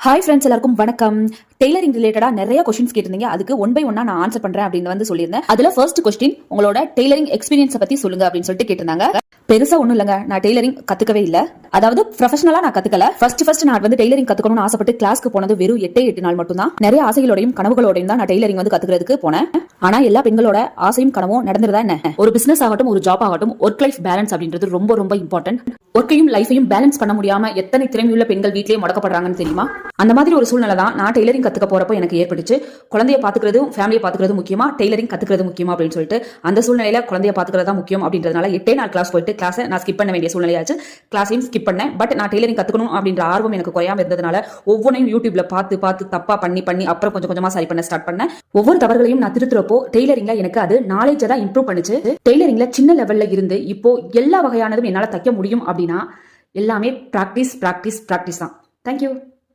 Hi friends, எல்லாருக்கும் வணக்கம். Tailoring ரிலேட்டடா நிறைய கொஸ்டின்ஸ் கேட்டிருந்தீங்க. அதுக்கு ஒன் பை ஒன்னா நான் ஆன்சர் பண்றேன் அப்படின்னு சொல்லியிருந்தேன். அதுல ஃபர்ஸ்ட் கொஸ்டின், உங்களோட டெய்லரிங் எக்ஸ்பீரியன்ஸை பத்தி சொல்லுங்க அப்படின்னு சொல்லிட்டு கேட்டிருந்தாங்க. பெருசா ஒண்ணும் இல்லங்க, நான் டெய்லரிங் கத்துக்கவே இல்ல. அதாவது ப்ரொஃபஷனலா நான் கத்துக்கல. ஃபர்ஸ்ட் நான் டெய்லரிங் கத்துக்கணும்னு ஆசைப்பட்டு கிளாஸ்க்கு போனது வெறும் 8 நாள் மட்டும் தான். நிறைய ஆசைகளோடையும் கனவுகளோடையும் தான் நான் டெய்லரிங் கத்துக்கிறதுக்கு போனேன். ஆனா எல்லா பெண்களோட ஆசையும் கனவும் நடந்துருதா என்ன? ஒரு பிசினஸ் ஆகட்டும், ஒரு ஜாப் ஆகட்டும், ஒர்க் லைஃப் பேலன்ஸ் அப்படின்றது ரொம்ப ரொம்ப இம்பார்ட்டன்ட். ஒர்க்கையும் லைஃபையும் பேலன்ஸ் பண்ண முடியாம எத்தனை திறமையுள்ள பெண்கள் வீட்லயே முடக்கப்படுறாங்கன்னு தெரியுமா? அந்த மாதிரி ஒரு சூழ்நிலை தான் நான் டெய்லரிங் கத்துக்க போறப்போ எனக்கு ஏற்பட்டுச்சு. குழந்தைய பாத்துக்கிறதும் ஃபேமிலியை பாத்துக்கிறது முக்கியமா, டெய்லரிங் கத்துக்கிறது முக்கியமா அப்படின்னு சொல்லிட்டு அந்த சூழ்நிலையில குழந்தைய பாத்துக்கிறது தான் முக்கியம் அப்படின்றதுனால 8 நாள் கிளாஸ் போயிட்டு கிளாஸை நான் ஸ்கிப் பண்ண வேண்டிய சூழ்நிலையாச்சு. கிளாஸையும் ஸ்கிப் பண்ணேன். பட் நான் டெய்லரிங் கத்துக்கணும் அப்படின்ற ஆர்வம் எனக்கு குறையாம இருந்ததுனால ஒவ்வொன்றையும் யூடியூப்ல பார்த்து தப்பா பண்ணி அப்புறம் கொஞ்சம் கொஞ்சமா சரி பண்ண ஸ்டார்ட் பண்ணேன். ஒவ்வொரு தவறுகளையும் நான் திருத்துறப்போ டெய்லரிங்ல எனக்கு அது நாலேஜை தான் இம்ப்ரூவ் பண்ணுச்சு. டெய்லரிங்ல சின்ன லெவல்ல இருந்து இப்போ எல்லா வகையானதும் என்னால தைக்க முடியும் அப்படின்னா எல்லாமே பிராக்டிஸ் தான். தேங்க்யூ.